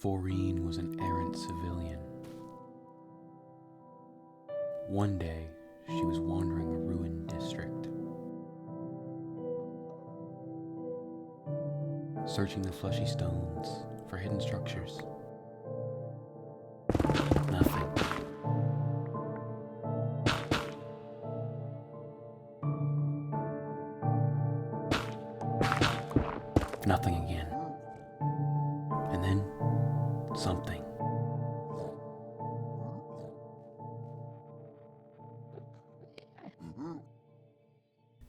Foreen was an errant civilian. One day, she was wandering a ruined district, searching the fleshy stones for hidden structures. Nothing. Nothing again. And then, something.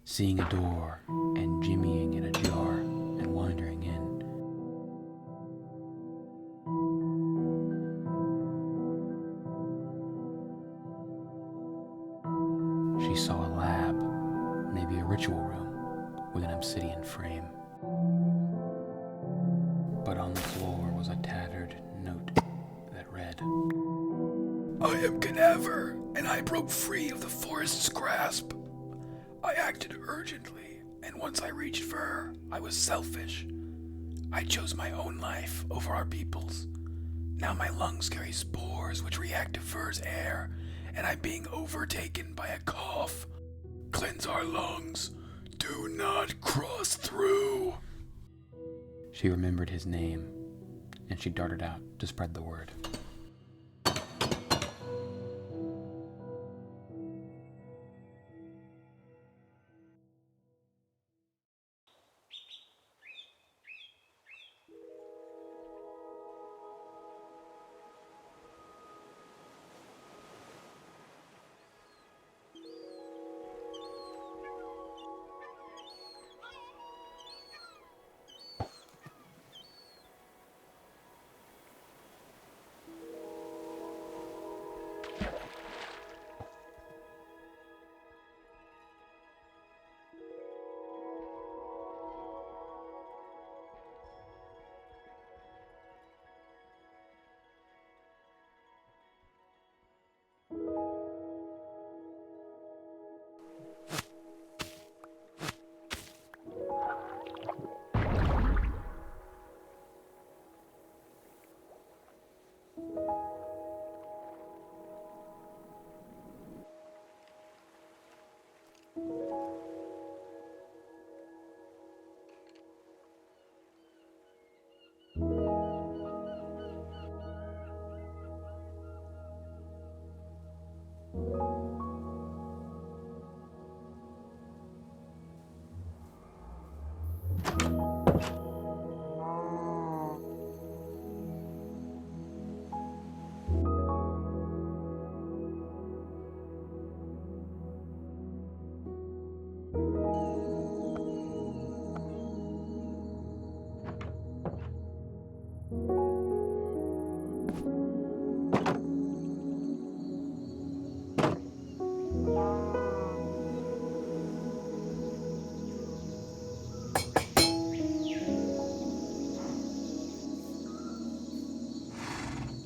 Seeing a door and jimmying it ajar and wandering in. She saw a lab, maybe a ritual room with an obsidian frame. But on the floor was a tattered note that read, I am Cadaver, and I broke free of the forest's grasp. I acted urgently, and once I reached for her, I was selfish. I chose my own life over our people's. Now my lungs carry spores which react to Fur's air, and I'm being overtaken by a cough. Cleanse our lungs. Do not cross through. She remembered his name, and she darted out to spread the word.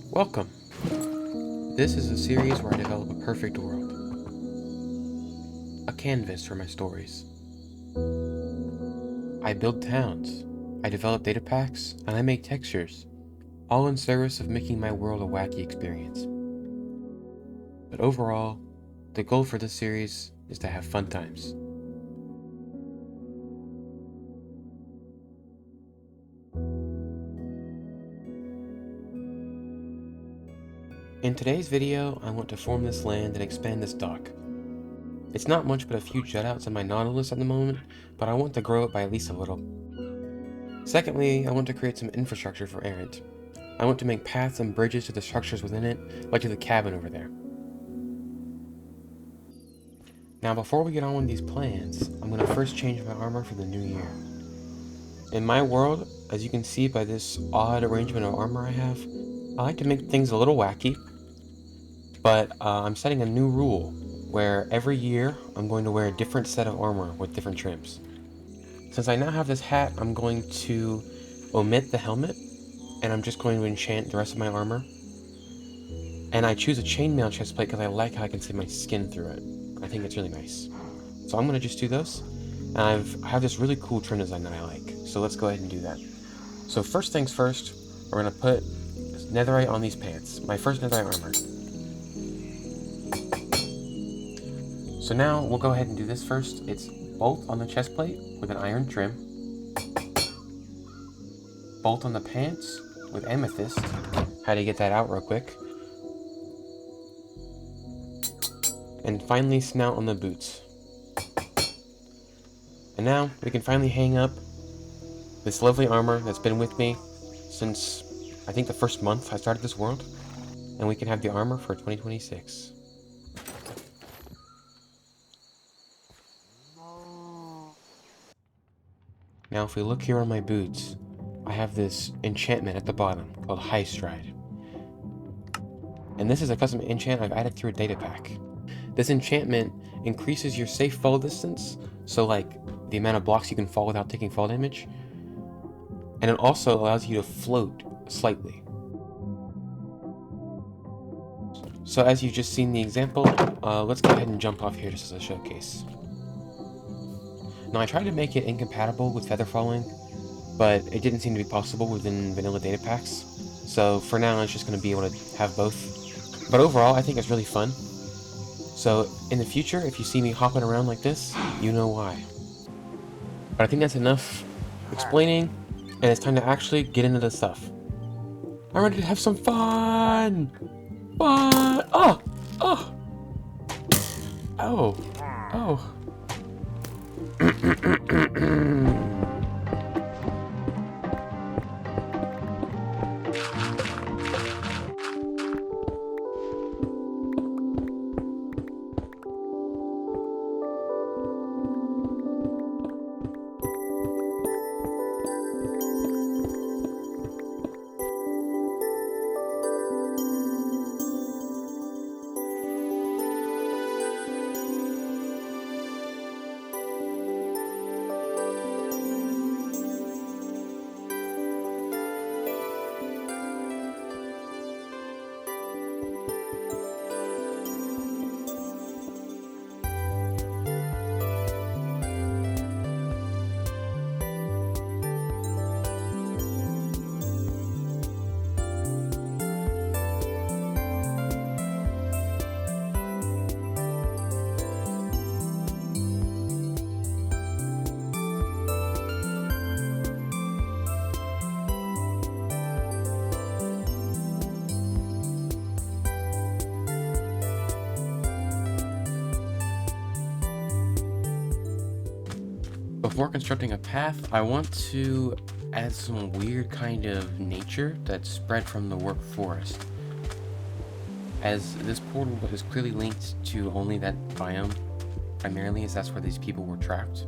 Welcome. This is a series where I develop a perfect world. A canvas for my stories. I build towns, I develop data packs, and I make textures, all in service of making my world a wacky experience. But overall, the goal for this series is to have fun times. In today's video, I want to form this land and expand this dock. It's not much but a few jutouts in my Nautilus at the moment, but I want to grow it by at least a little. Secondly, I want to create some infrastructure for Errant. I want to make paths and bridges to the structures within it, like to the cabin over there. Now before we get on with these plans, I'm going to first change my armor for the new year. In my world, as you can see by this odd arrangement of armor I have, I like to make things a little wacky, but I'm setting a new rule where every year I'm going to wear a different set of armor with different trims. Since I now have this hat, I'm going to omit the helmet, and I'm just going to enchant the rest of my armor. And I choose a chainmail chestplate because I like how I can see my skin through it. I think it's really nice. So I'm going to just do those, and I have this really cool trim design that I like, so let's go ahead and do that. So first things first, we're going to put netherite on these pants. My first netherite armor. So now we'll go ahead and do this first. It's bolt on the chest plate with an iron trim. Bolt on the pants with amethyst. How do you get that out real quick? And finally snout on the boots. And now we can finally hang up this lovely armor that's been with me since I think the first month I started this world. And we can have the armor for 2026. Now if we look here on my boots, I have this enchantment at the bottom called High Stride. And this is a custom enchant I've added through a data pack. This enchantment increases your safe fall distance, so like the amount of blocks you can fall without taking fall damage, and it also allows you to float slightly. So as you've just seen the example, let's go ahead and jump off here just as a showcase. Now I tried to make it incompatible with feather falling, but it didn't seem to be possible within vanilla data packs, so for now it's just going to be able to have both. But overall I think it's really fun. So in the future, if you see me hopping around like this, you know why. But I think that's enough explaining, and it's time to actually get into the stuff. I'm ready to have some fun! Fun! Oh! Oh! Oh! Oh! Before constructing a path, I want to add some weird kind of nature that's spread from the work forest. As this portal is clearly linked to only that biome, primarily as that's where these people were trapped,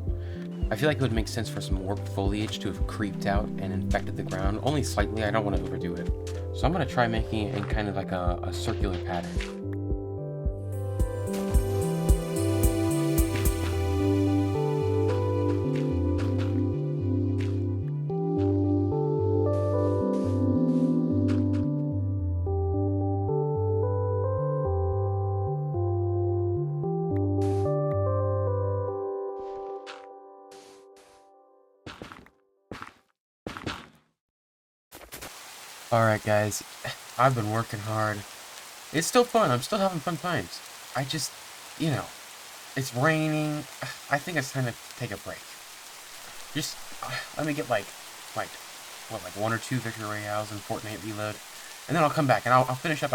I feel like it would make sense for some warped foliage to have creeped out and infected the ground, only slightly. I don't want to overdo it. So I'm going to try making it in kind of like a circular pattern. Alright guys, I've been working hard. It's still fun, I'm still having fun times. I just, you know, it's raining. I think it's time to take a break. Just, let me get like one or two victory royales and Fortnite reload. And then I'll come back and I'll finish up.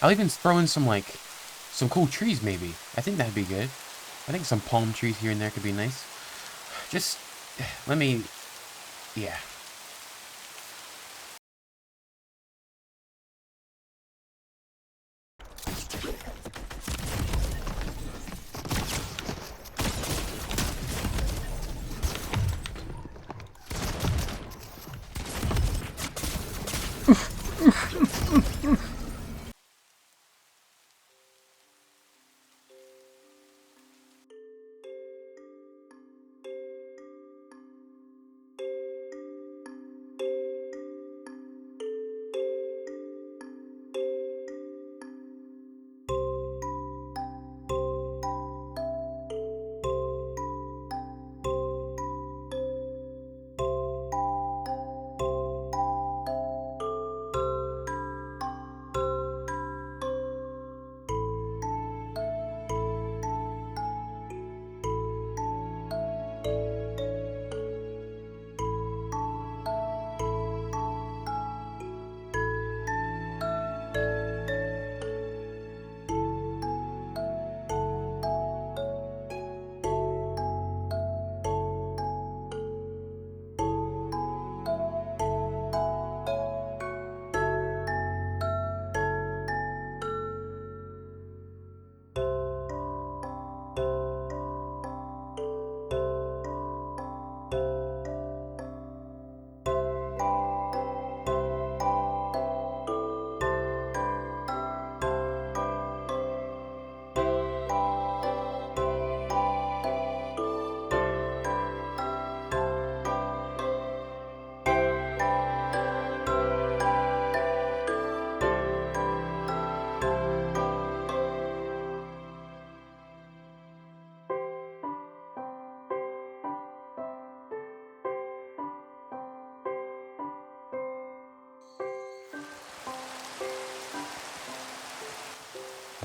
I'll even throw in some cool trees maybe. I think that'd be good. I think some palm trees here and there could be nice. Just, let me, yeah.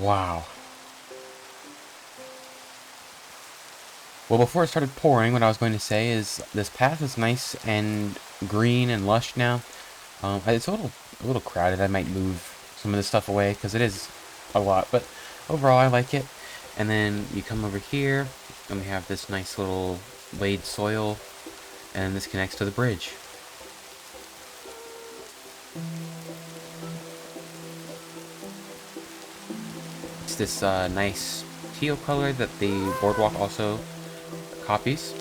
Wow. Well, before it started pouring, what I was going to say is this path is nice and green and lush now. It's a little crowded. I might move some of this stuff away because it is a lot, but overall I like it. And then you come over here, and we have this nice little laid soil, and this connects to the bridge. It's this nice teal color that the boardwalk also copies.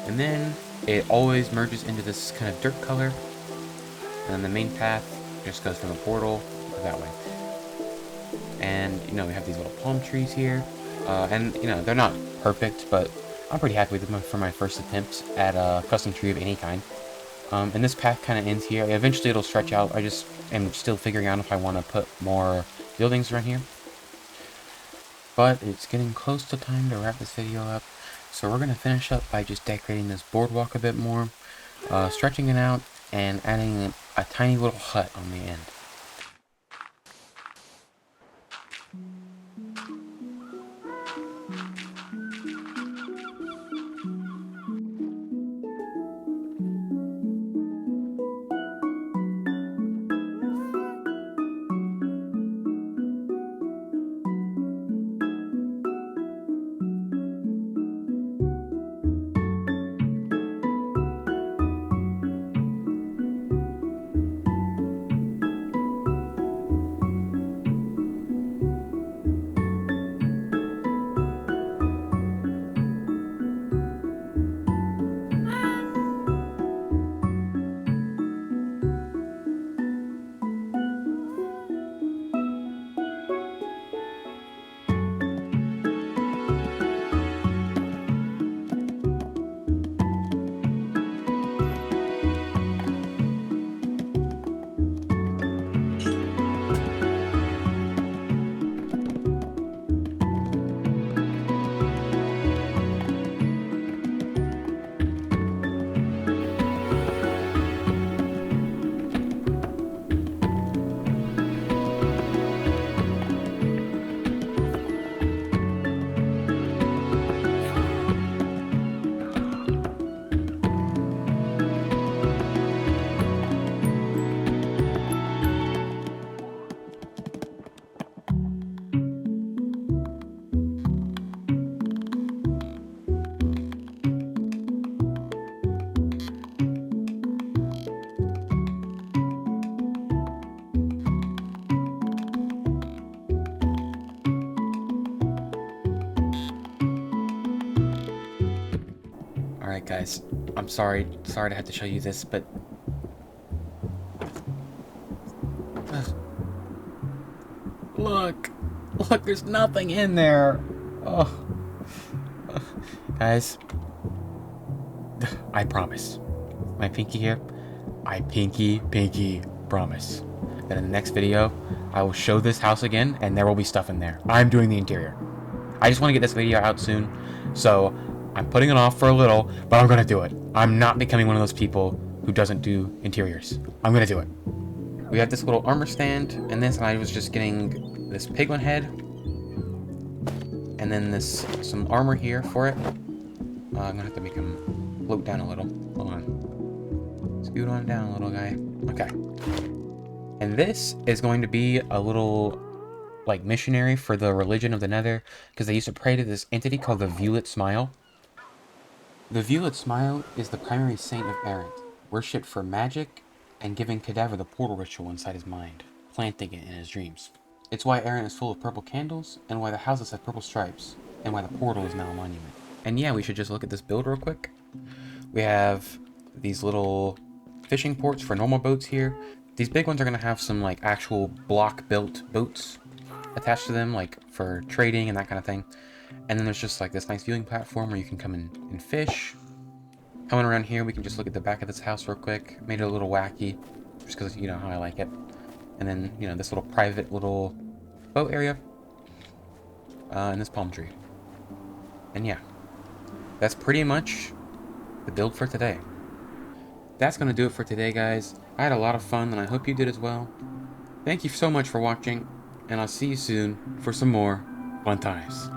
And then it always merges into this kind of dirt color. And then the main path just goes from the portal that way. And, you know, we have these little palm trees here. And, you know, they're not perfect, but I'm pretty happy with them for my first attempt at a custom tree of any kind. And this path kind of ends here. Eventually it'll stretch out. I just am still figuring out if I want to put more buildings around here. But it's getting close to time to wrap this video up. So we're going to finish up by just decorating this boardwalk a bit more, stretching it out, and adding a tiny little hut on the end. Alright guys, I'm sorry to have to show you this, but look, there's nothing in there. Oh, guys, I promise, my pinky here, I pinky promise that in the next video I will show this house again and there will be stuff in there. I'm doing the interior. I just want to get this video out soon, so I'm putting it off for a little, but I'm gonna do it. I'm not becoming one of those people who doesn't do interiors. I'm gonna do it. We have this little armor stand, and this, and I was just getting this piglin head, and then some armor here for it. I'm gonna have to make him float down a little. Hold on. Scoot on down, little guy. Okay. And this is going to be a little, like, missionary for the religion of the Nether, because they used to pray to this entity called the Violet Smile. The Violet Smile is the primary saint of Errant, worshipped for magic and giving Cadaver the portal ritual inside his mind, planting it in his dreams. It's why Errant is full of purple candles, and why the houses have purple stripes, and why the portal is now a monument. And yeah, we should just look at this build real quick. We have these little fishing ports for normal boats here. These big ones are going to have some like actual block-built boats attached to them, like for trading and that kind of thing. And then there's just like this nice viewing platform where you can come in and fish. Coming around here, we can just look at the back of this house real quick. Made it a little wacky, just because you know how I like it. And then, you know, this little private little boat area. And this palm tree. And yeah, that's pretty much the build for today. That's going to do it for today, guys. I had a lot of fun, and I hope you did as well. Thank you so much for watching. and I'll see you soon for some more fun times.